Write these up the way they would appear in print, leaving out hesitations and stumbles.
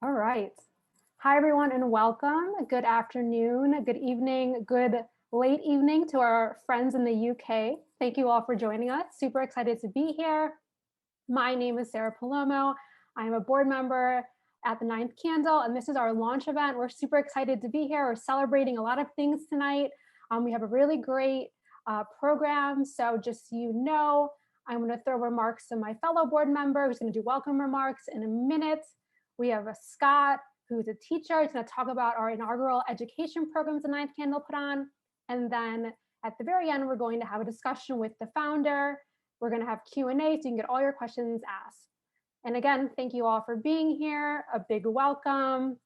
All right. Hi, everyone, and welcome. Good afternoon, good evening, good late evening to our friends in the UK. Thank you all for joining us. Super excited to be here. My name is Sarah Palomo. I'm a board member at the Ninth Candle, and this is our launch event. We're super excited to be here. We're celebrating a lot of things tonight. We have a really great program. So just so you know, I'm going to throw remarks to my fellow board member who's going to do welcome remarks in a minute. We have a Scott, who's a teacher. He's going to talk about our inaugural education programs the Ninth Candle put on. And then at the very end, we're going to have a discussion with the founder. We're going to have Q&A so you can get all your questions asked. And again, thank you all for being here. A big welcome.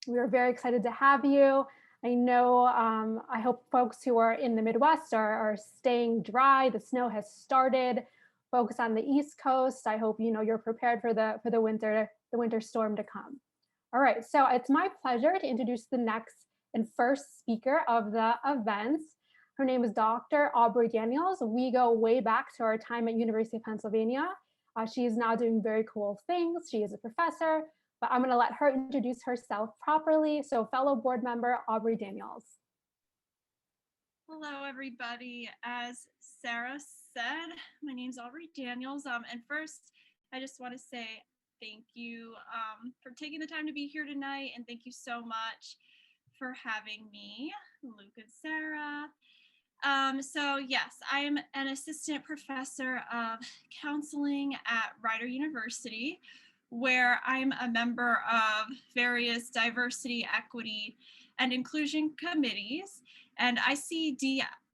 We are very excited to have you. I know, I hope folks who are in the Midwest are staying dry. The snow has started. Folks on the East Coast, I hope you're prepared for the winter storm to come. All right, so it's my pleasure to introduce the next and first speaker of the event. Her name is Dr. Aubrey Daniels. We go way back to our time at University of Pennsylvania. She is now doing very cool things. She is a professor, but I'm going to let her introduce herself properly. So fellow board member, Aubrey Daniels. Hello, everybody. As Sarah said, my name is Aubrey Daniels. And first, I just want to say thank you for taking the time to be here tonight. And thank you so much for having me, Luke and Sarah. So yes, I am an assistant professor of counseling at Rider University, where I'm a member of various diversity, equity, and inclusion committees. And I see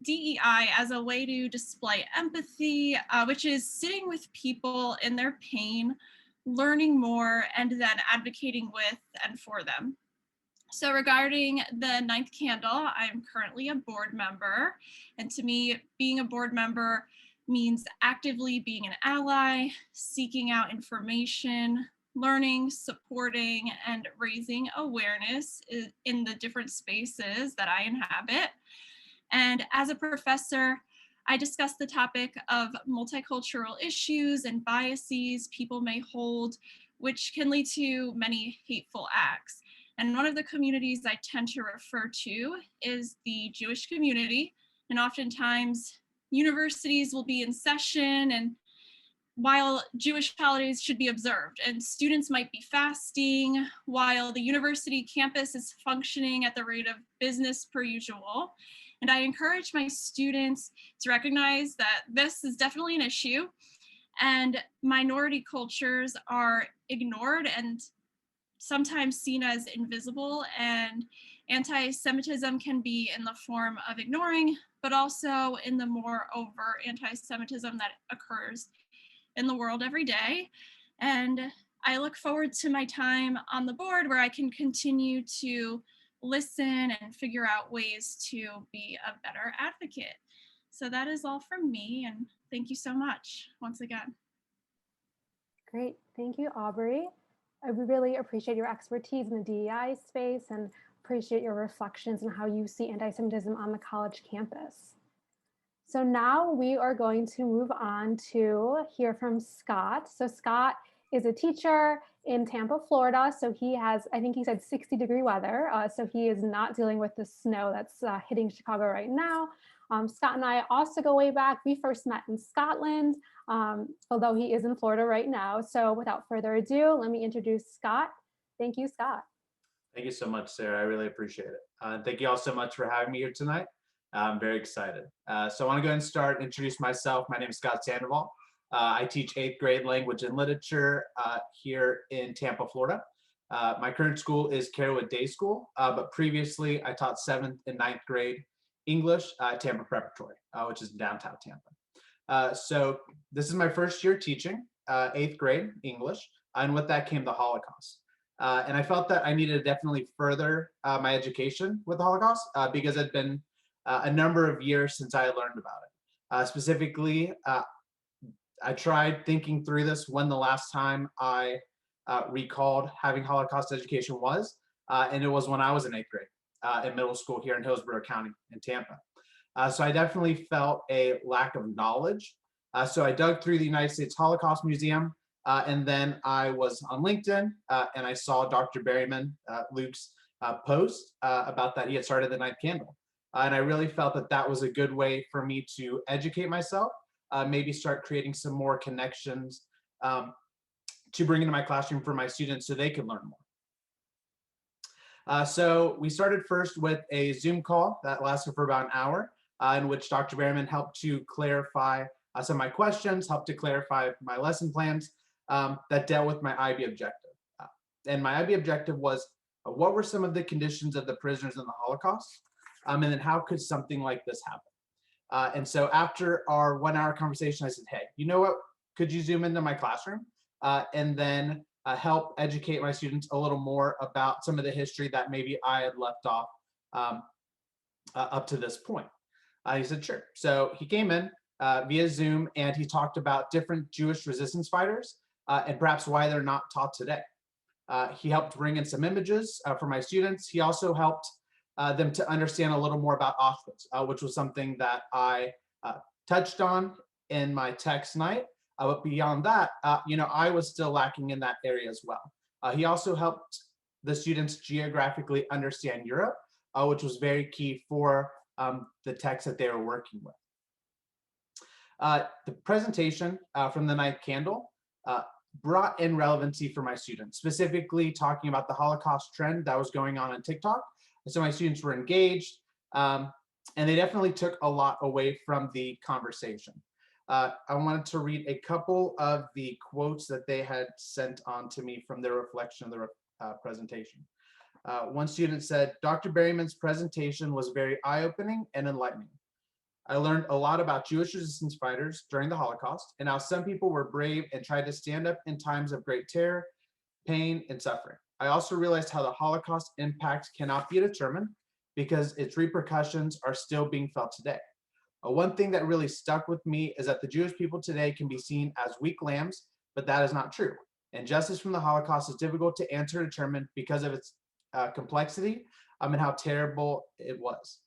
DEI as a way to display empathy, which is sitting with people in their pain, learning more, and then advocating with and for them. So regarding the Ninth Candle, I'm currently a board member. And to me, being a board member means actively being an ally, seeking out information, learning, supporting, and raising awareness in the different spaces that I inhabit. And as a professor, I discuss the topic of multicultural issues and biases people may hold, which can lead to many hateful acts. And one of the communities I tend to refer to is the Jewish community. And oftentimes universities will be in session and while Jewish holidays should be observed, and students might be fasting while the university campus is functioning at the rate of business per usual. And I encourage my students to recognize that this is definitely an issue, and minority cultures are ignored and sometimes seen as invisible, and anti-Semitism can be in the form of ignoring, but also in the more overt anti-Semitism that occurs in the world every day. And I look forward to my time on the board where I can continue to listen and figure out ways to be a better advocate. So that is all from me, and thank you so much once again. Great, thank you, Aubrey. I really appreciate your expertise in the DEI space and appreciate your reflections on how you see anti-Semitism on the college campus. So now we are going to move on to hear from Scott. So Scott is a teacher in Tampa, Florida. So he has, I think he said 60-degree weather. So he is not dealing with the snow that's hitting Chicago right now. Scott and I also go way back. We first met in Scotland, although he is in Florida right now. So without further ado, let me introduce Scott. Thank you, Scott. Thank you so much, Sarah. I really appreciate it. Thank you all so much for having me here tonight. I'm very excited. So I want to go ahead and start, introduce myself. My name is Scott Sandoval. I teach 8th grade language and literature here in Tampa, Florida. My current school is Carrollwood Day School, but previously I taught 7th and 9th grade English at Tampa Preparatory, which is downtown Tampa. So this is my first year teaching 8th grade English, and with that came the Holocaust. And I felt that I needed to definitely further my education with the Holocaust because it had been a number of years since I had learned about it. Specifically, I tried thinking through this when the last time I recalled having Holocaust education was, and it was when I was in 8th grade in middle school here in Hillsborough County in Tampa. So I definitely felt a lack of knowledge. So I dug through the United States Holocaust Museum, And then I was on LinkedIn and I saw Dr. Berryman, Luke's post about that he had started the Ninth Candle. And I really felt that that was a good way for me to educate myself, maybe start creating some more connections to bring into my classroom for my students so they could learn more. So we started first with a Zoom call that lasted for about an hour, in which Dr. Berryman helped to clarify some of my questions, helped to clarify my lesson plans that dealt with my IB objective. And my IB objective was, what were some of the conditions of the prisoners in the Holocaust? And then how could something like this happen? And so after our 1 hour conversation, I said, hey, you know what? Could you zoom into my classroom and then help educate my students a little more about some of the history that maybe I had left off up to this point? He said, sure. So he came in via Zoom and he talked about different Jewish resistance fighters and perhaps why they're not taught today. He helped bring in some images for my students. He also helped them to understand a little more about Auschwitz, which was something that I touched on in my text night. But beyond that, I was still lacking in that area as well. He also helped the students geographically understand Europe, which was very key for the text that they were working with. The presentation from the Ninth Candle brought in relevancy for my students, specifically talking about the Holocaust trend that was going on TikTok. And so my students were engaged, and they definitely took a lot away from the conversation. I wanted to read a couple of the quotes that they had sent on to me from their reflection of the presentation. One student said, Dr. Berryman's presentation was very eye-opening and enlightening. I learned a lot about Jewish resistance fighters during the Holocaust and how some people were brave and tried to stand up in times of great terror, pain, and suffering. I also realized how the Holocaust impact cannot be determined because its repercussions are still being felt today. One thing that really stuck with me is that the Jewish people today can be seen as weak lambs, but that is not true. And justice from the Holocaust is difficult to answer or determine because of its complexity and how terrible it was.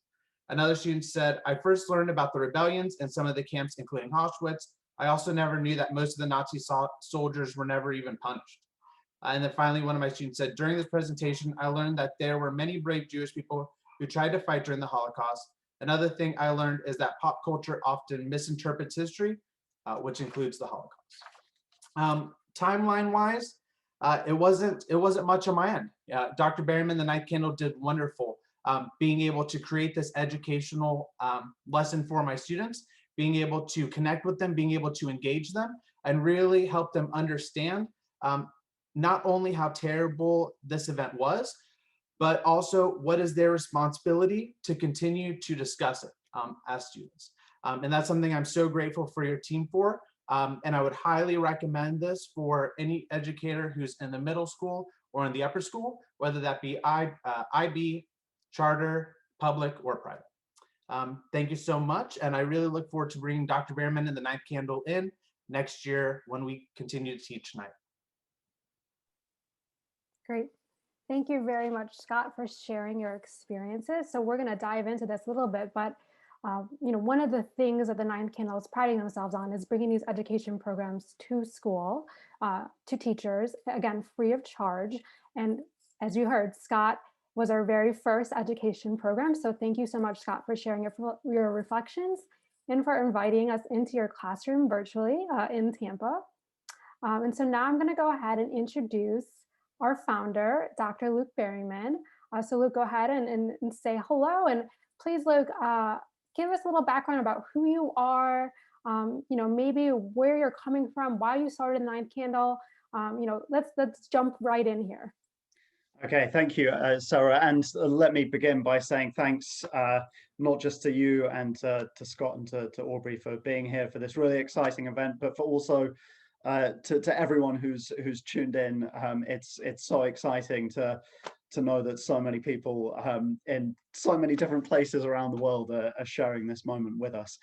Another student said, I first learned about the rebellions in some of the camps, including Auschwitz. I also never knew that most of the Nazi soldiers were never even punished. And then finally, one of my students said, during this presentation, I learned that there were many brave Jewish people who tried to fight during the Holocaust. Another thing I learned is that pop culture often misinterprets history, which includes the Holocaust. Timeline-wise, it wasn't much on my end. Dr. Berryman, the Ninth Candle, did wonderful. Being able to create this educational lesson for my students, being able to connect with them, being able to engage them, and really help them understand not only how terrible this event was, but also what is their responsibility to continue to discuss it as students. And that's something I'm so grateful for your team for. And I would highly recommend this for any educator who's in the middle school or in the upper school, whether that be IB, charter, public, or private. Thank you so much. And I really look forward to bringing Dr. Berryman and the Ninth Candle in next year when we continue to teach night. Great. Thank you very much, Scott, for sharing your experiences. So we're going to dive into this a little bit, but one of the things that the Ninth Candle is priding themselves on is bringing these education programs to school, to teachers, again, free of charge. And as you heard, Scott was our very first education program. So thank you so much, Scott, for sharing your reflections and for inviting us into your classroom virtually in Tampa. And so now I'm going to go ahead and introduce our founder, Dr. Luke Berryman. So Luke, go ahead and say hello. And please, Luke, give us a little background about who you are, maybe where you're coming from, why you started Ninth Candle. Let's jump right in here. Okay, thank you, Sarah. And let me begin by saying thanks, not just to you and to Scott and to Aubrey for being here for this really exciting event, but for also to everyone who's tuned in. It's so exciting to know that so many people in so many different places around the world are sharing this moment with us.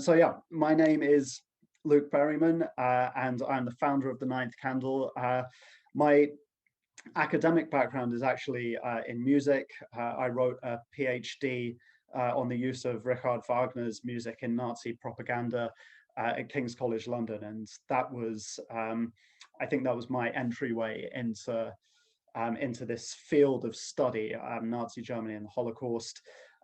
So yeah, my name is Luke Berryman, and I'm the founder of the Ninth Candle. My academic background is actually in music. I wrote a PhD on the use of Richard Wagner's music in Nazi propaganda. at King's College London, and that was I think that was my entryway into this field of study, Nazi Germany and the Holocaust.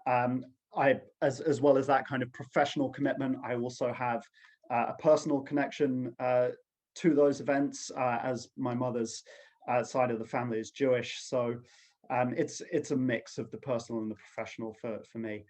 As well as that kind of professional commitment, I also have a personal connection to those events, as my mother's side of the family is Jewish. So it's a mix of the personal and the professional for me.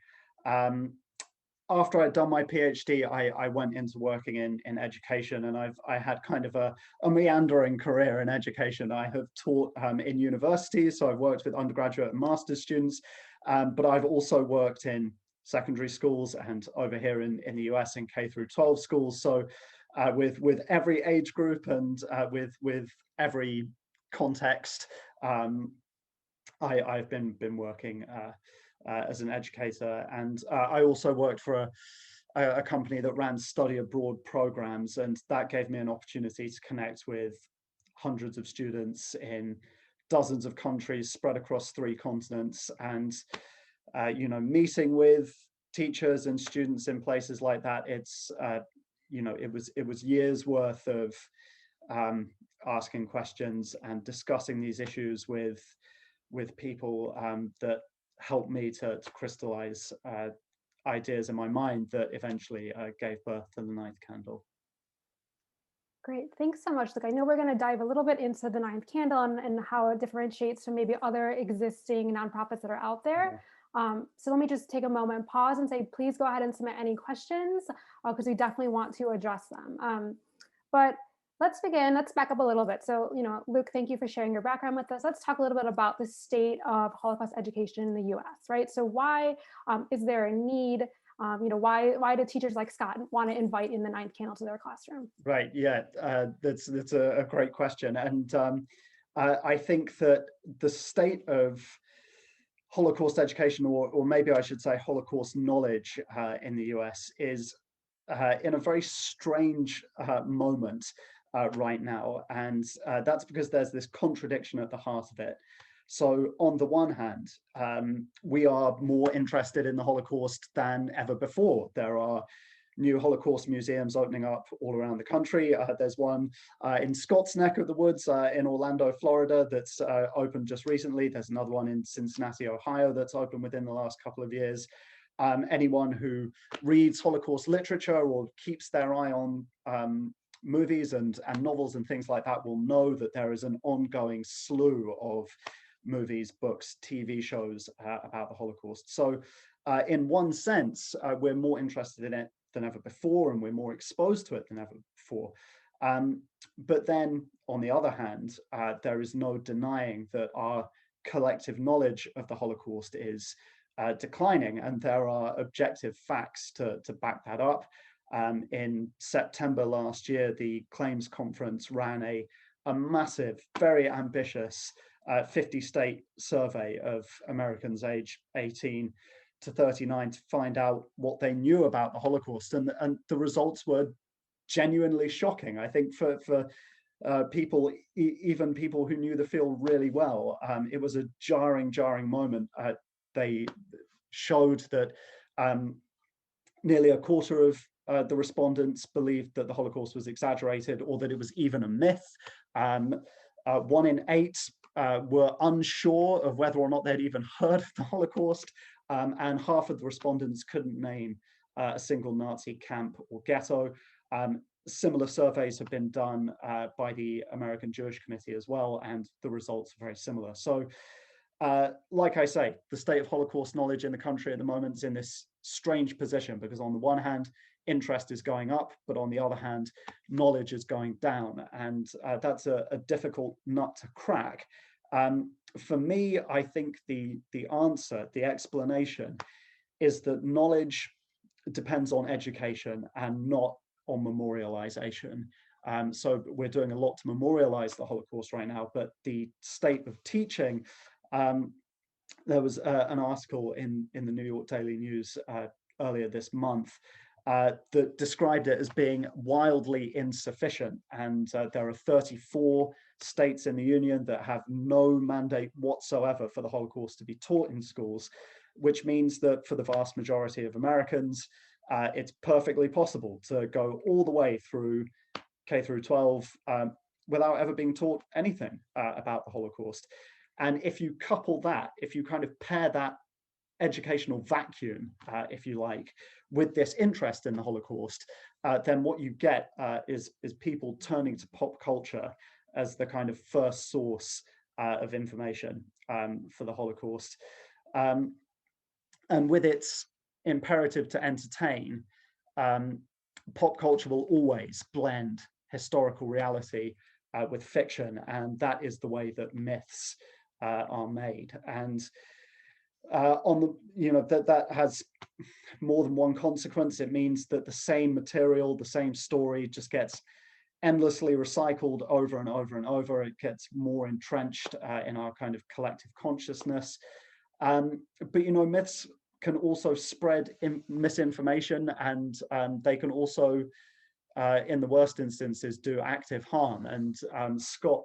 After I'd done my PhD, I went into working in education, and I had kind of a meandering career in education. I have taught in universities, so I've worked with undergraduate and master's students, but I've also worked in secondary schools and over here in the US in K through 12 schools. So with every age group and with every context, I've been working as an educator, and I also worked for a company that ran study abroad programs, and that gave me an opportunity to connect with hundreds of students in dozens of countries spread across 3 continents, and you know, meeting with teachers and students in places like that. It's you know, it was years worth of asking questions and discussing these issues with people that helped me to crystallize ideas in my mind that eventually gave birth to the ninth candle. Great, thanks so much. Look, I know we're going to dive a little bit into the ninth candle and how it differentiates from maybe other existing nonprofits that are out there. So let me just take a moment, pause, and say, please go ahead and submit any questions, because we definitely want to address them. But let's begin. Let's back up a little bit. So, you know, Luke, thank you for sharing your background with us. Let's talk a little bit about the state of Holocaust education in the US, right? So why is there a need? You know, why do teachers like Scott want to invite in the ninth candle to their classroom? Right, yeah, that's a great question. And I think that the state of Holocaust education, or maybe I should say Holocaust knowledge in the US, is in a very strange moment right now. And that's because there's this contradiction at the heart of it. So on the one hand, we are more interested in the Holocaust than ever before. There are new Holocaust museums opening up all around the country. There's one in Scott's neck of the woods in Orlando, Florida, that's opened just recently. There's another one in Cincinnati, Ohio, that's opened within the last couple of years. Anyone who reads Holocaust literature or keeps their eye on movies and novels and things like that will know that there is an ongoing slew of movies, books, TV shows about the Holocaust. So in one sense, we're more interested in it than ever before, and we're more exposed to it than ever before. But then on the other hand, there is no denying that our collective knowledge of the Holocaust is declining, and there are objective facts to back that up. In September last year, the Claims Conference ran a massive, very ambitious 50-state survey of Americans aged 18 to 39 to find out what they knew about the Holocaust, and the results were genuinely shocking. I think for people, even people who knew the field really well, it was a jarring moment. They showed that nearly a quarter of the respondents believed that the Holocaust was exaggerated, or that it was even a myth. 1 in 8 were unsure of whether or not they'd even heard of the Holocaust, and half of the respondents couldn't name a single Nazi camp or ghetto. Similar surveys have been done by the American Jewish Committee as well, and the results are very similar. So like I say, the state of Holocaust knowledge in the country at the moment is in this strange position, because on the one hand, interest is going up, but on the other hand, knowledge is going down. And that's a difficult nut to crack. For me, I think the answer, the explanation, is that knowledge depends on education and not on memorialization. So we're doing a lot to memorialize the Holocaust right now, but the state of teaching, there was an article in the New York Daily News earlier this month that described it as being wildly insufficient. And there are 34 states in the Union that have no mandate whatsoever for the Holocaust to be taught in schools, which means that for the vast majority of Americans, it's perfectly possible to go all the way through K through 12 without ever being taught anything about the Holocaust. And if you couple that, if you kind of pair that educational vacuum, if you like, with this interest in the Holocaust, then what you get is people turning to pop culture as the kind of first source of information for the Holocaust. And with its imperative to entertain, pop culture will always blend historical reality with fiction, and that is the way that myths are made. And on the, you know, that has more than one consequence. It means that the same material, the same story just gets endlessly recycled over and over and over. It gets more entrenched in our kind of collective consciousness. But, you know, myths can also spread misinformation, and they can also, in the worst instances, do active harm. And Scott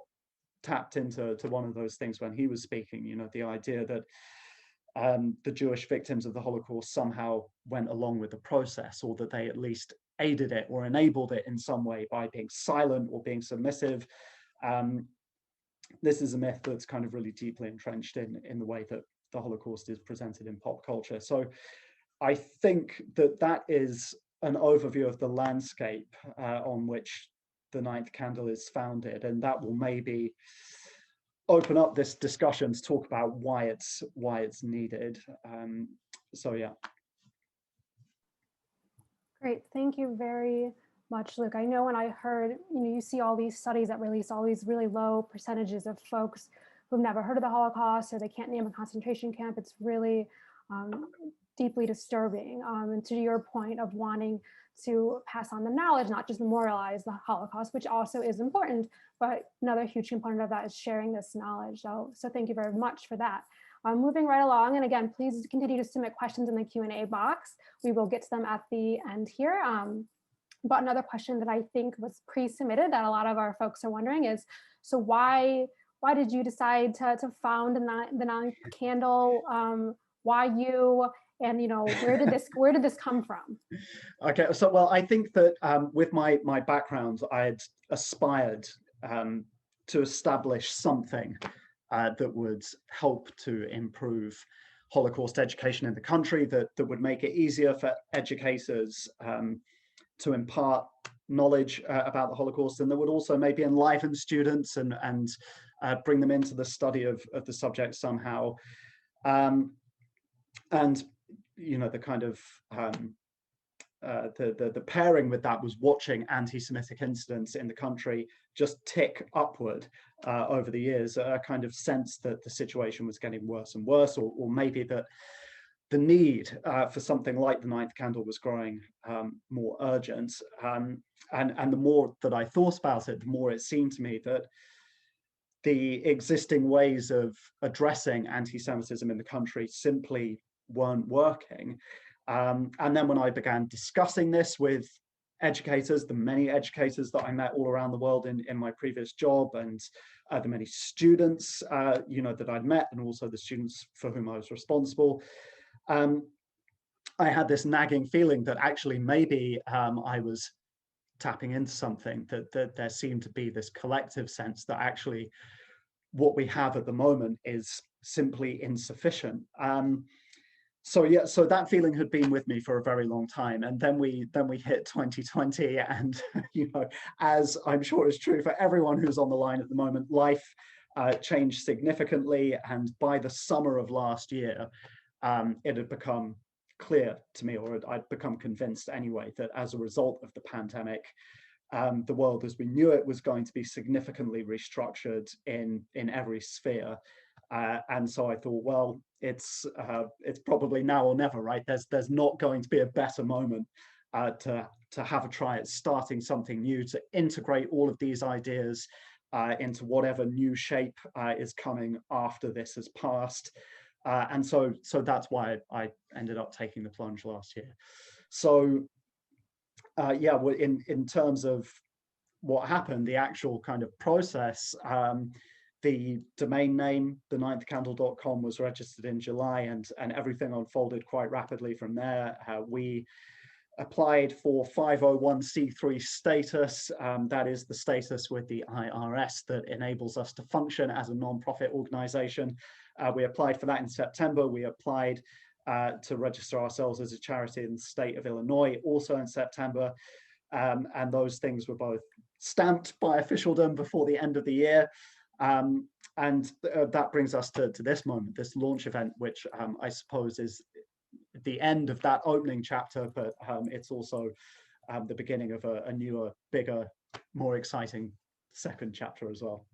tapped into one of those things when he was speaking, you know, the idea that the Jewish victims of the Holocaust somehow went along with the process, or that they at least aided it or enabled it in some way by being silent or being submissive. This is a myth that's kind of really deeply entrenched in the way that the Holocaust is presented in pop culture. So I think that is an overview of the landscape on which the Ninth Candle is founded, and that will maybe open up this discussion to talk about why it's needed. So yeah. Great, thank you very much, Luke. I know when I heard, you know, you see all these studies that release all these really low percentages of folks who've never heard of the Holocaust, or they can't name a concentration camp. It's really deeply disturbing. And to your point of wanting to pass on the knowledge, not just memorialize the Holocaust, which also is important, but another huge component of that is sharing this knowledge. So thank you very much for that. Moving right along, and again, please continue to submit questions in the Q&A box. We will get to them at the end here. But another question that I think was pre-submitted that a lot of our folks are wondering is, so why did you decide to found the Ninth Candle? Why you? And, you know, where did this come from? Okay, so well, I think that with my background, I had aspired to establish something that would help to improve Holocaust education in the country, that would make it easier for educators to impart knowledge about the Holocaust, and that would also maybe enliven students and bring them into the study of the subject somehow. And you know, the kind of the pairing with that was watching anti-Semitic incidents in the country just tick upward over the years, a kind of sense that the situation was getting worse and worse, or maybe that the need for something like the Ninth Candle was growing more urgent. And the more that I thought about it, the more it seemed to me that the existing ways of addressing anti-Semitism in the country simply weren't working. And then when I began discussing this with educators, the many educators that I met all around the world in my previous job, and the many students, you know, that I'd met, and also the students for whom I was responsible, I had this nagging feeling that actually maybe I was tapping into something, that there seemed to be this collective sense that actually what we have at the moment is simply insufficient. So yeah, so that feeling had been with me for a very long time, and then we hit 2020, and you know, as I'm sure is true for everyone who's on the line at the moment, life changed significantly, and by the summer of last year, it had become clear to me, or I'd become convinced anyway, that as a result of the pandemic, the world as we knew it was going to be significantly restructured in every sphere. And so I thought, well, it's probably now or never, right? There's not going to be a better moment to have a try at starting something new, to integrate all of these ideas into whatever new shape is coming after this has passed. And so that's why I ended up taking the plunge last year. So yeah, well, in terms of what happened, the actual kind of process, the domain name, theninthcandle.com, was registered in July, and everything unfolded quite rapidly from there. We applied for 501c3 status. That is the status with the IRS that enables us to function as a non-profit organization. We applied for that in September. We applied to register ourselves as a charity in the state of Illinois also in September. And those things were both stamped by officialdom before the end of the year. And that brings us to this moment, this launch event, which I suppose is the end of that opening chapter, but it's also the beginning of a newer, bigger, more exciting second chapter as well.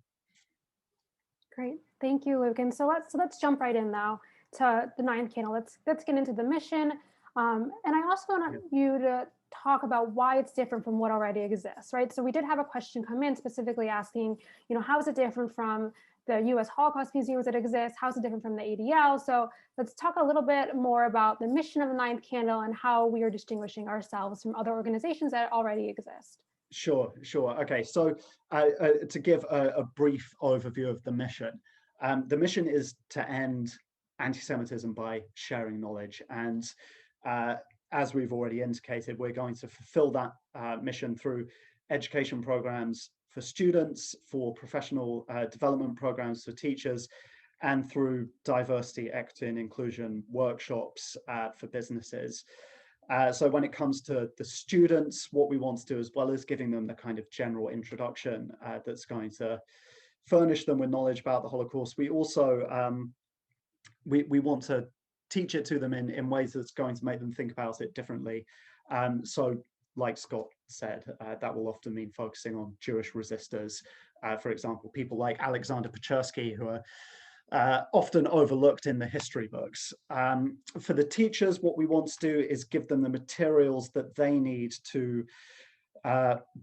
Great, thank you, Luke. And so let's jump right in now to the ninth candle. Let's get into the mission. And I also want you to talk about why it's different from what already exists, right? So we did have a question come in specifically asking, how is it different from the U.S. Holocaust museums that exist? How is it different from the ADL? So let's talk a little bit more about the mission of the ninth candle and how we are distinguishing ourselves from other organizations that already exist. Sure. Okay, so to give a brief overview of the mission is to end anti-Semitism by sharing knowledge. And as we've already indicated, we're going to fulfill that mission through education programs for students, for professional development programs for teachers, and through diversity, equity, and inclusion workshops for businesses. So when it comes to the students, what we want to do, as well as giving them the kind of general introduction that's going to furnish them with knowledge about the Holocaust, we also we want to teach it to them in ways that's going to make them think about it differently. So like Scott said, that will often mean focusing on Jewish resistors. For example, people like Alexander Pechersky, who are often overlooked in the history books. For the teachers, what we want to do is give them the materials that they need to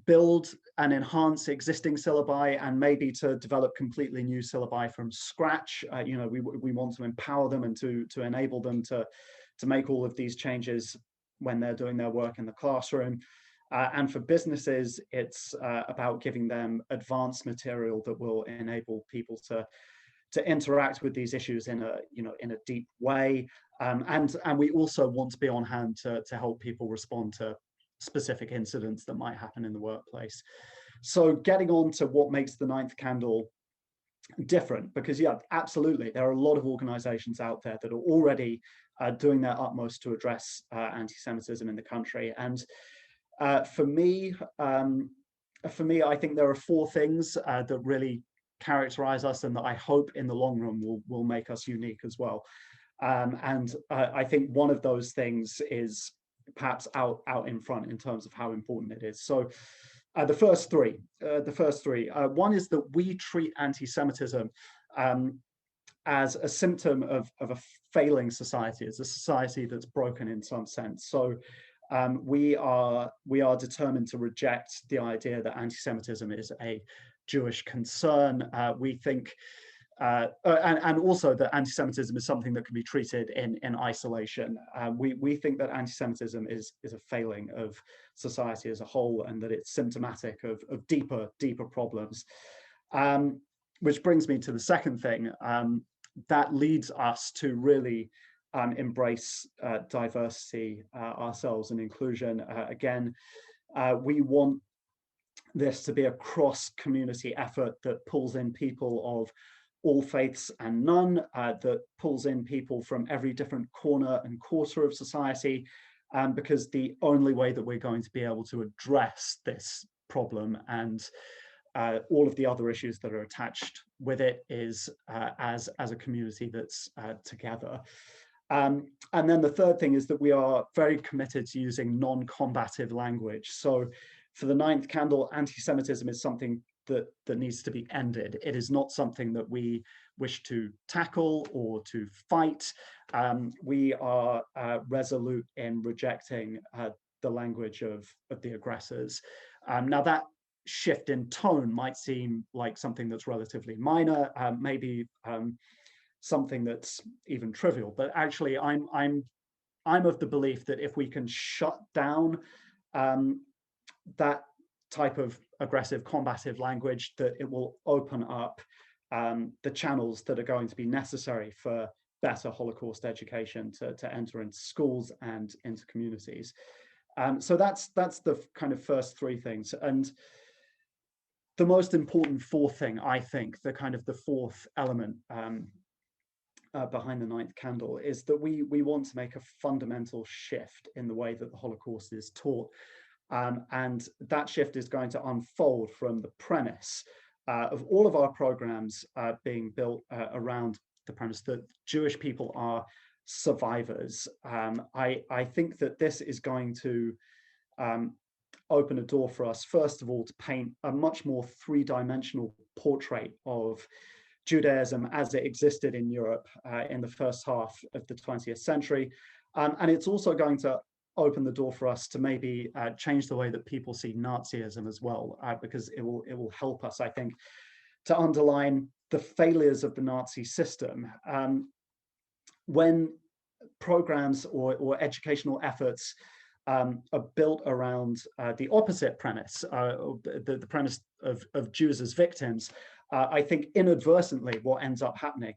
build and enhance existing syllabi, and maybe to develop completely new syllabi from scratch. We want to empower them and to enable them to make all of these changes when they're doing their work in the classroom. And for businesses, it's about giving them advanced material that will enable people to interact with these issues in a deep way. And we also want to be on hand to help people respond to specific incidents that might happen in the workplace. So getting on to what makes the ninth candle different, because absolutely, there are a lot of organizations out there that are already doing their utmost to address anti-Semitism in the country. And for me, I think there are four things that really characterize us and that I hope in the long run will make us unique as well. And I think one of those things is perhaps out in front in terms of how important it is. So the first three, one is that we treat anti-Semitism as a symptom of a failing society, as a society that's broken in some sense. So we are determined to reject the idea that anti-Semitism is a Jewish concern. We think, and also that anti-Semitism is something that can be treated in isolation. We think that anti-Semitism is a failing of society as a whole, and that it's symptomatic of deeper problems. Which brings me to the second thing that leads us to really embrace diversity ourselves and inclusion. Again, we want this to be a cross-community effort that pulls in people of all faiths and none, that pulls in people from every different corner and quarter of society, because the only way that we're going to be able to address this problem and all of the other issues that are attached with it is as a community that's together. And then the third thing is that we are very committed to using non-combative language. So for the ninth candle, anti-Semitism is something that needs to be ended. It is not something that we wish to tackle or to fight. We are resolute in rejecting the language of the aggressors. Now that shift in tone might seem like something that's relatively minor, maybe something that's even trivial, but actually I'm of the belief that if we can shut down that type of aggressive combative language, that it will open up the channels that are going to be necessary for better Holocaust education to enter into schools and into communities. So that's the kind of first three things. And the most important fourth thing, I think, the kind of the fourth element behind the ninth candle, is that we want to make a fundamental shift in the way that the Holocaust is taught. And that shift is going to unfold from the premise of all of our programs being built around the premise that Jewish people are survivors. I think that this is going to open a door for us, first of all, to paint a much more three-dimensional portrait of Judaism as it existed in Europe in the first half of the 20th century. And it's also going to open the door for us to maybe change the way that people see Nazism as well, because it will help us, I think, to underline the failures of the Nazi system. When programs or educational efforts are built around the opposite premise, the premise of Jews as victims, I think inadvertently what ends up happening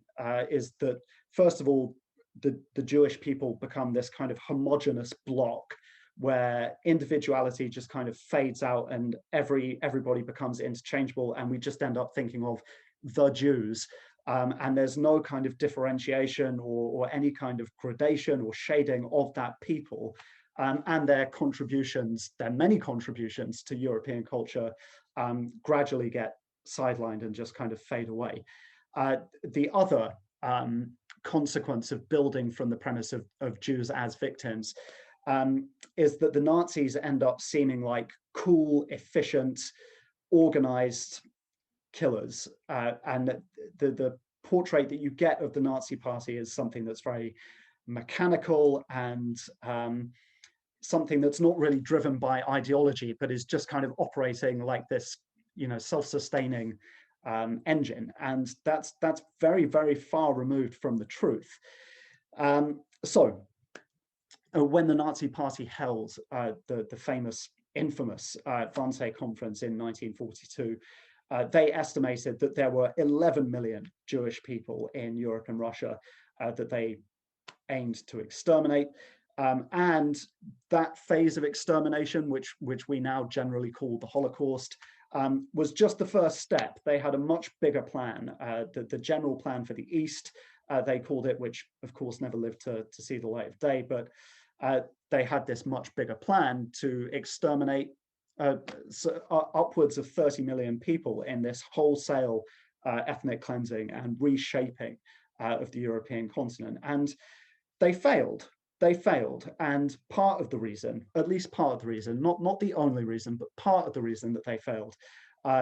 is that, first of all, the Jewish people become this kind of homogenous block where individuality just kind of fades out and everybody becomes interchangeable, and we just end up thinking of the Jews. And there's no kind of differentiation or any kind of gradation or shading of that people and their contributions, their many contributions to European culture gradually get sidelined and just kind of fade away. The other consequence of building from the premise of Jews as victims is that the Nazis end up seeming like cool, efficient, organized killers. And the portrait that you get of the Nazi party is something that's very mechanical and something that's not really driven by ideology, but is just kind of operating like this, self-sustaining engine. And that's very, very far removed from the truth. So when the Nazi party held the famous, infamous Wannsee conference in 1942, they estimated that there were 11 million Jewish people in Europe and Russia that they aimed to exterminate. And that phase of extermination, which we now generally call the Holocaust, was just the first step. They had a much bigger plan, the general plan for the East, they called it, which of course never lived to see the light of day, but they had this much bigger plan to exterminate upwards of 30 million people in this wholesale ethnic cleansing and reshaping of the European continent. And they failed. They failed. And part of the reason, at least part of the reason, not the only reason, but part of the reason that they failed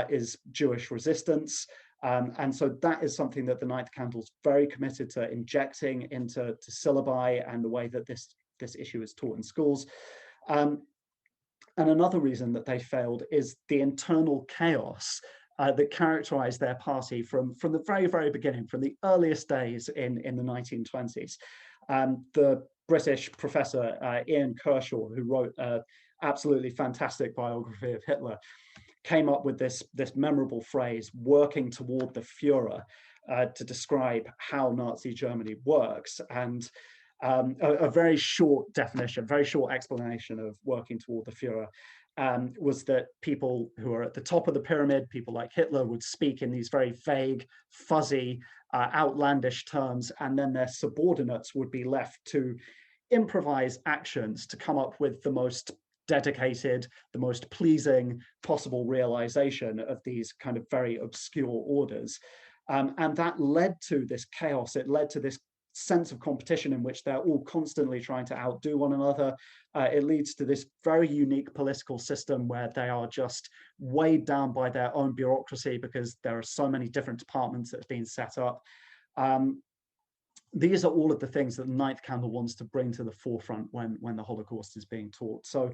is Jewish resistance. And so that is something that the Ninth Candle is very committed to injecting into syllabi and the way that this issue is taught in schools. And another reason that they failed is the internal chaos that characterized their party from the very, very beginning, from the earliest days in the 1920s. The British professor Ian Kershaw, who wrote an absolutely fantastic biography of Hitler, came up with this memorable phrase, working toward the Führer, to describe how Nazi Germany works. And a very short definition, very short explanation of working toward the Führer was that people who are at the top of the pyramid, people like Hitler, would speak in these very vague, fuzzy, outlandish terms, and then their subordinates would be left to improvise actions to come up with the most dedicated, the most pleasing possible realization of these kind of very obscure orders. And that led to this chaos. It led to this sense of competition in which they're all constantly trying to outdo one another. It leads to this very unique political system where they are just weighed down by their own bureaucracy because there are so many different departments that have been set up. These are all of the things that the Ninth Candle wants to bring to the forefront when the Holocaust is being taught. So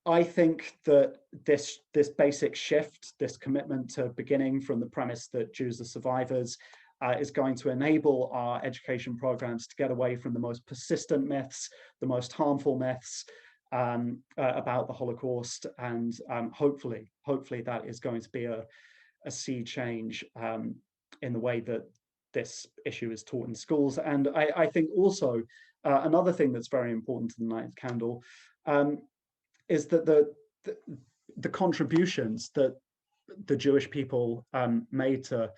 I think that this basic shift, this commitment to beginning from the premise that Jews are survivors, is going to enable our education programs to get away from the most persistent myths, the most harmful myths about the Holocaust, and hopefully that is going to be a sea change in the way that this issue is taught in schools. And I think also another thing that's very important to the Ninth Candle is that the contributions that the Jewish people made to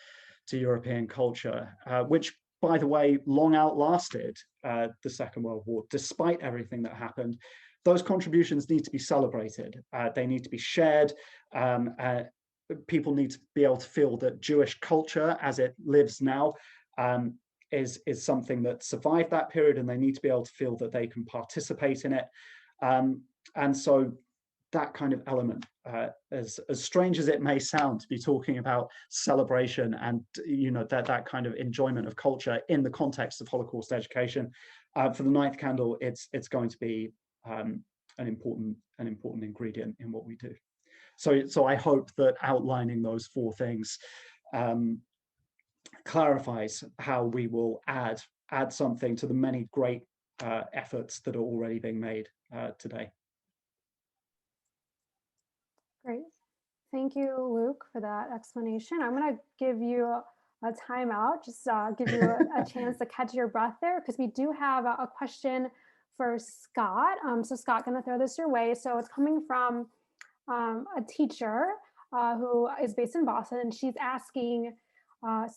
European culture, which, by the way, long outlasted the Second World War, despite everything that happened. Those contributions need to be celebrated. They need to be shared. People need to be able to feel that Jewish culture, as it lives now, is something that survived that period, and they need to be able to feel that they can participate in it. And so that kind of element, as strange as it may sound to be talking about celebration and that kind of enjoyment of culture in the context of Holocaust education, for the ninth candle, it's going to be an important ingredient in what we do. So I hope that outlining those four things clarifies how we will add something to the many great efforts that are already being made today. Great. Thank you, Luke, for that explanation. I'm going to give you a timeout, just give you a chance to catch your breath there, because we do have a question for Scott. So Scott, going to throw this your way. So it's coming from a teacher who is based in Boston, and she's asking,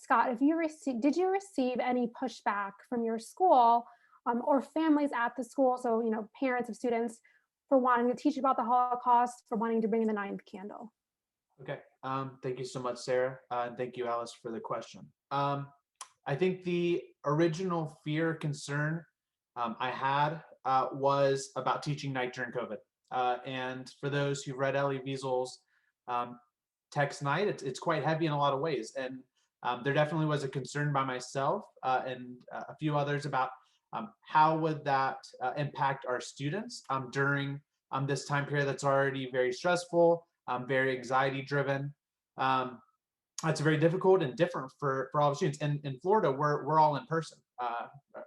Scott, did you receive any pushback from your school or families at the school, so parents of students, for wanting to teach about the Holocaust, for wanting to bring in the ninth candle? Okay, thank you so much, Sarah. And thank you, Alice, for the question. I think the original fear, concern I had was about teaching night during COVID. And for those who've read Elie Wiesel's text Night, it's quite heavy in a lot of ways. And there definitely was a concern by myself and a few others about how would that impact our students during this time period that's already very stressful, very anxiety driven. It's very difficult and different for all the students. And in Florida, we're all in person.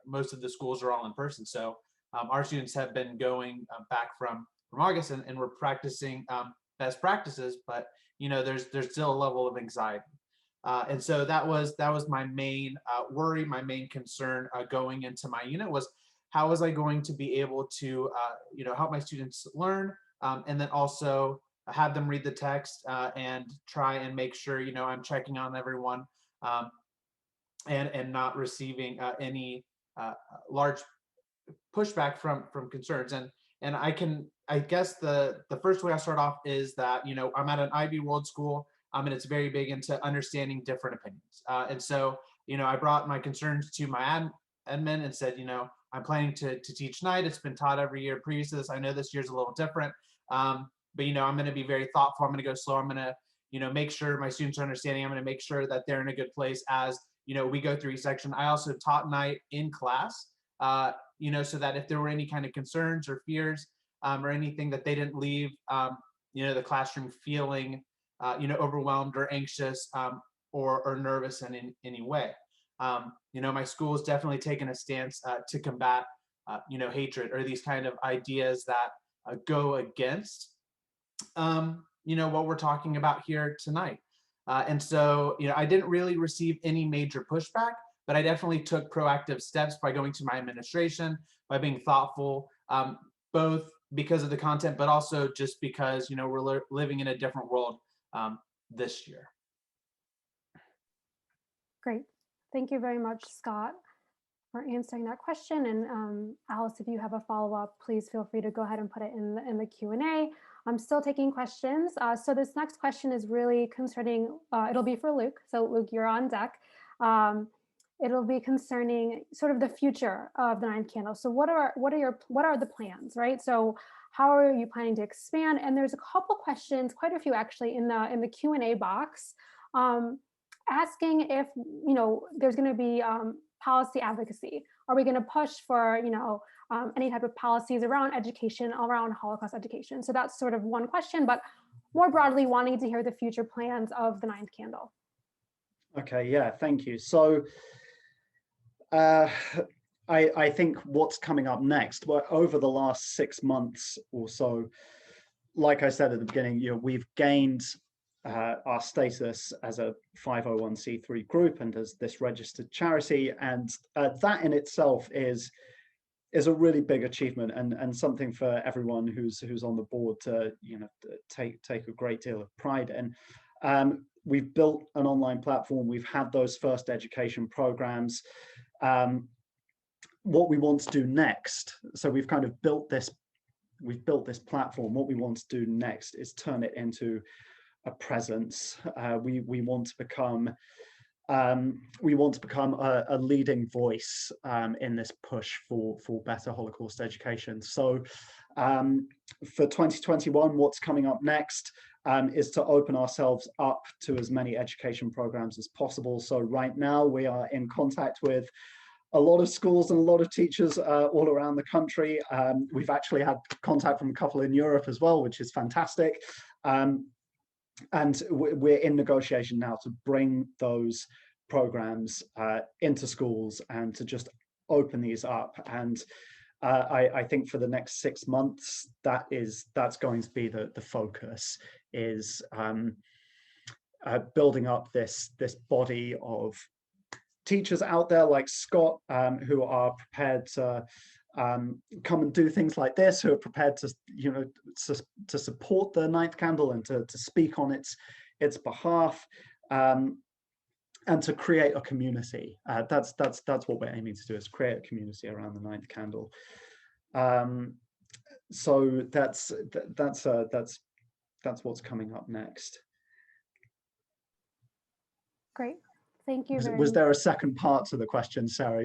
Most of the schools are all in person. So our students have been going back from August, and we're practicing best practices, but there's still a level of anxiety. And so that was my main worry, my main concern going into my unit was, how was I going to be able to help my students learn, and then also have them read the text and try and make sure I'm checking on everyone and not receiving any large pushback from concerns. And I guess the first way I start off is that I'm at an Ivy World school. And it's very big into understanding different opinions. And so, I brought my concerns to my admin and said, I'm planning to teach night. It's been taught every year previous to this. I know this year's a little different, but I'm going to be very thoughtful. I'm going to go slow. I'm going to, make sure my students are understanding. I'm going to make sure that they're in a good place as, we go through each section. I also taught night in class, so that if there were any kind of concerns or fears or anything, that they didn't leave, the classroom feeling overwhelmed or anxious or nervous in any way. My school has definitely taken a stance to combat, hatred or these kind of ideas that go against, what we're talking about here tonight. And so, I didn't really receive any major pushback, but I definitely took proactive steps by going to my administration, by being thoughtful, both because of the content, but also just because, we're living in a different world this year. Great. Thank you very much, Scott, for answering that question. And Alice, if you have a follow-up, please feel free to go ahead and put it in the Q&A. I'm still taking questions. So this next question is really concerning, it'll be for Luke. So Luke, you're on deck. It'll be concerning sort of the future of the ninth candle. So what are the plans, right? So how are you planning to expand? And there's a couple questions, quite a few actually, in the Q&A box, asking if there's going to be policy advocacy. Are we going to push for any type of policies around education, around Holocaust education? So that's sort of one question, but more broadly, wanting to hear the future plans of the ninth candle. Okay, yeah, thank you. So I think what's coming up next, well, over the last 6 months or so, like I said at the beginning, we've gained our status as a 501c3 group and as this registered charity, and that in itself is is a really big achievement, and something for everyone who's on the board to take a great deal of pride in. We've built an online platform. We've had those first education programs. What we want to do next, so we've kind of built this platform. What we want to do next is turn it into a presence. We want to become a leading voice in this push for better Holocaust education. So for 2021, what's coming up next is to open ourselves up to as many education programs as possible. So right now we are in contact with a lot of schools and a lot of teachers all around the country. We've actually had contact from a couple in Europe as well, which is fantastic. And we're in negotiation now to bring those programs into schools and to just open these up. And I think for the next 6 months, that's going to be the focus, is building up this body of teachers out there like Scott, who are prepared to come and do things like this, who are prepared to to support the Ninth Candle and to speak on its behalf, and to create a community. That's what we're aiming to do, is create a community around the Ninth Candle. So that's what's coming up next. Great. Thank you very much. Was there a second part to the question, Sarah?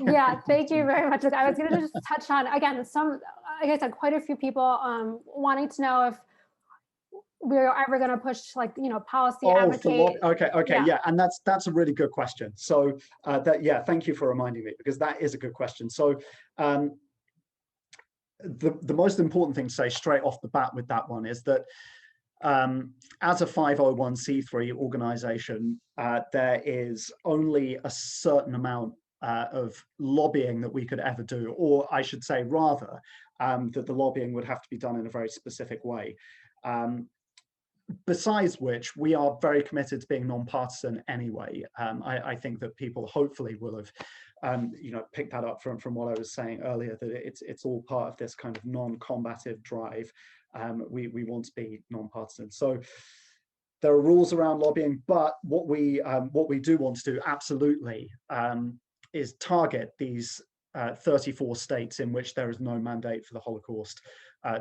Yeah, thank you very much. I was going to just touch on, again, like I said, quite a few people wanting to know if we're ever going to push, policy advocate. Okay, yeah, and that's a really good question. So thank you for reminding me, because that is a good question. So the most important thing to say straight off the bat with that one is that as a 501c3 organization, there is only a certain amount of lobbying that we could ever do, or I should say rather, that the lobbying would have to be done in a very specific way. Besides which, we are very committed to being non-partisan anyway. I think that people hopefully will have picked that up from what I was saying earlier, that it's all part of this kind of non-combative drive. We want to be non-partisan. So there are rules around lobbying, but what we do want to do absolutely is target these 34 states in which there is no mandate for the Holocaust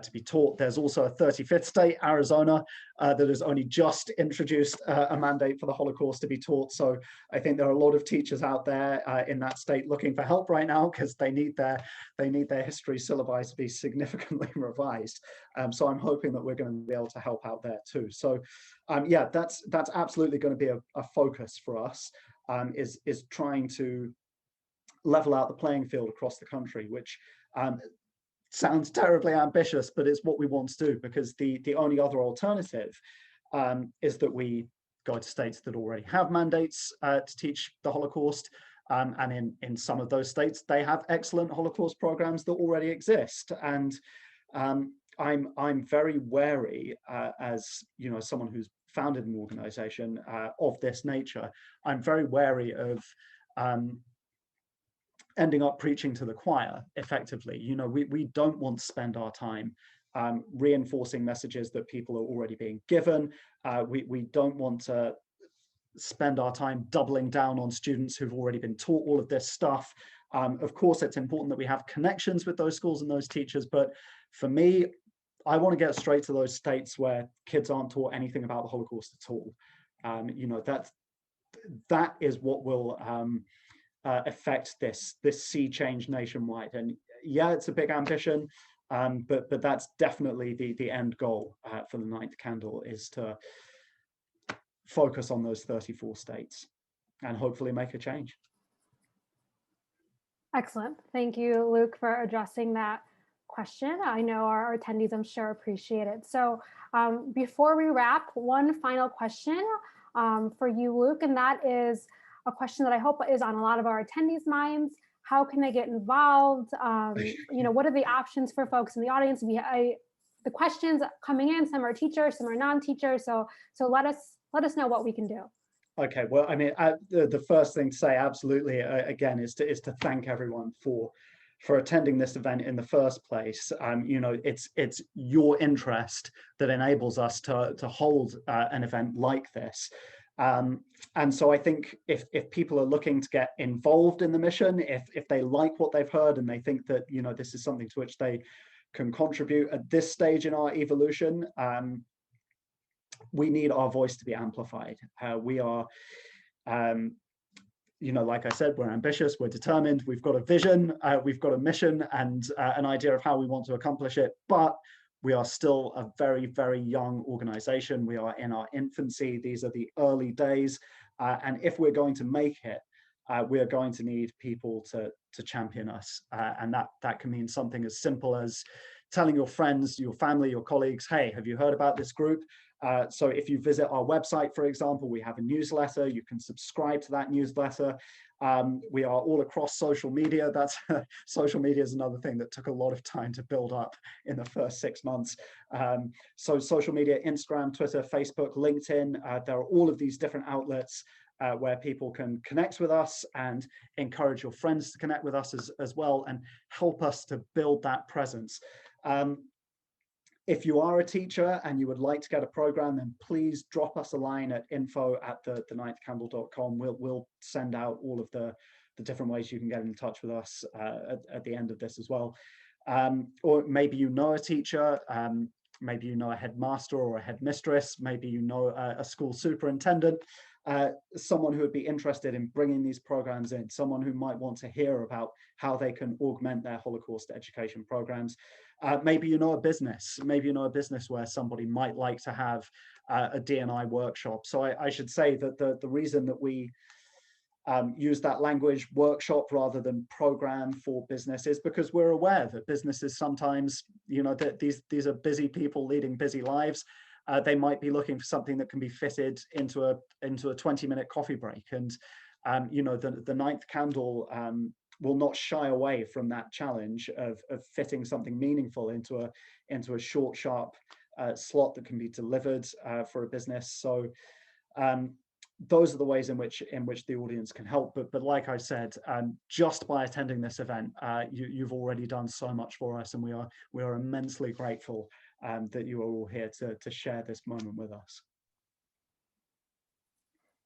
to be taught. There's also a 35th state, Arizona, that has only just introduced a mandate for the Holocaust to be taught. So I think there are a lot of teachers out there in that state looking for help right now, because they need their history syllabi to be significantly revised. So I'm hoping that we're going to be able to help out there too. So yeah, that's absolutely going to be a focus for us, is trying to level out the playing field across the country, which sounds terribly ambitious, but it's what we want to do, because the only other alternative is that we go to states that already have mandates to teach the Holocaust, and in some of those states they have excellent Holocaust programs that already exist. And I'm very wary, as someone who's founded an organization of this nature, I'm very wary of ending up preaching to the choir effectively. We don't want to spend our time reinforcing messages that people are already being given. We don't want to spend our time doubling down on students who've already been taught all of this stuff. Of course, it's important that we have connections with those schools and those teachers, but for me, I want to get straight to those states where kids aren't taught anything about the Holocaust at all. That is what will affect this sea change nationwide. And yeah, it's a big ambition, but that's definitely the end goal for the Ninth Candle, is to focus on those 34 states and hopefully make a change. Excellent. Thank you, Luke, for addressing that question. I know our attendees, I'm sure, appreciate it. So before we wrap, one final question for you, Luke, and that is a question that I hope is on a lot of our attendees' minds. How can they get involved? What are the options for folks in the audience? The questions coming in, some are teachers, some are non-teachers. So let us know what we can do. Okay, well, I mean, the first thing to say, absolutely, again, is to thank everyone for for attending this event in the first place. You know, it's your interest that enables us to hold an event like this. And so I think if people are looking to get involved in the mission, if they like what they've heard and they think that, you know, this is something to which they can contribute at this stage in our evolution, we need our voice to be amplified. We are, you know, like I said, we're ambitious, we're determined, we've got a vision, we've got a mission and an idea of how we want to accomplish it, but we are still a very, very young organization. We are in our infancy. These are the early days. And if we're going to make it, we are going to need people to champion us. And that can mean something as simple as telling your friends, your family, your colleagues, hey, have you heard about this group? So if you visit our website, for example, we have a newsletter. You can subscribe to that newsletter. We are all across social media. That's social media is another thing that took a lot of time to build up in the first 6 months. So social media, Instagram, Twitter, Facebook, LinkedIn, there are all of these different outlets where people can connect with us and encourage your friends to connect with us as well and help us to build that presence. If you are a teacher and you would like to get a program, then please drop us a line at info@theninthcandle.com. We'll send out all of the different ways you can get in touch with us at the end of this as well. Or maybe you know a teacher, maybe you know a headmaster or a headmistress, maybe you know a school superintendent, someone who would be interested in bringing these programs in, someone who might want to hear about how they can augment their Holocaust education programs. Maybe you know a business, where somebody might like to have a D&I workshop. So I should say that the reason that we use that language, workshop, rather than program for business, is because we're aware that businesses sometimes, you know, that these are busy people leading busy lives. They might be looking for something that can be fitted into a 20-minute coffee break. And you know, the Ninth Candle will not shy away from that challenge of fitting something meaningful into a short, sharp slot that can be delivered for a business. So those are the ways in which the audience can help. But like I said, just by attending this event, you've already done so much for us, and we are immensely grateful that you are all here to share this moment with us.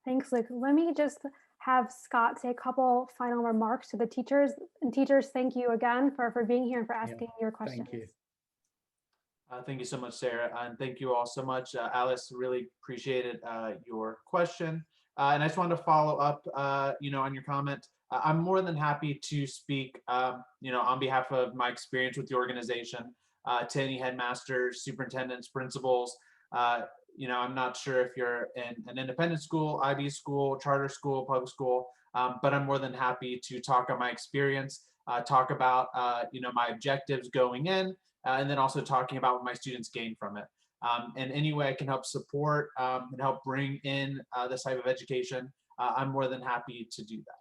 Thanks, Luke. Let me just have Scott say a couple final remarks to the teachers. And teachers, thank you again for being here and for asking your questions. Thank you. Thank you so much, Sarah, and thank you all so much. Alice, really appreciated your question. And I just wanted to follow up, you know, on your comment. I'm more than happy to speak, you know, on behalf of my experience with the organization to any headmasters, superintendents, principals. You know, I'm not sure if you're in an independent school, IB school, charter school, public school, but I'm more than happy to talk on my experience, talk about, you know, my objectives going in, and then also talking about what my students gain from it. And any way I can help support and help bring in this type of education, I'm more than happy to do that.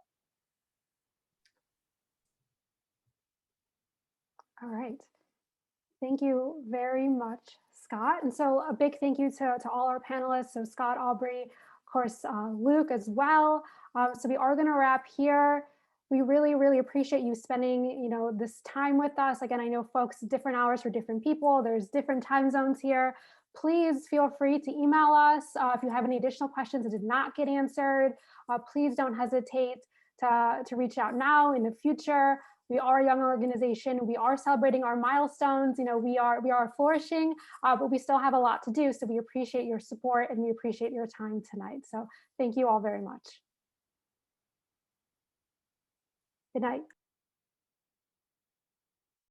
All right. Thank you very much, Scott. And so a big thank you to all our panelists. So Scott, Aubrey, of course, Luke as well. So we are going to wrap here. We really, really appreciate you spending, you know, this time with us. Again, I know folks, different hours for different people. There's different time zones here. Please feel free to email us if you have any additional questions that did not get answered. Please don't hesitate to reach out now in the future. We are a young organization. We are celebrating our milestones. You know, we are flourishing, but we still have a lot to do. So we appreciate your support and we appreciate your time tonight. So thank you all very much. Good night.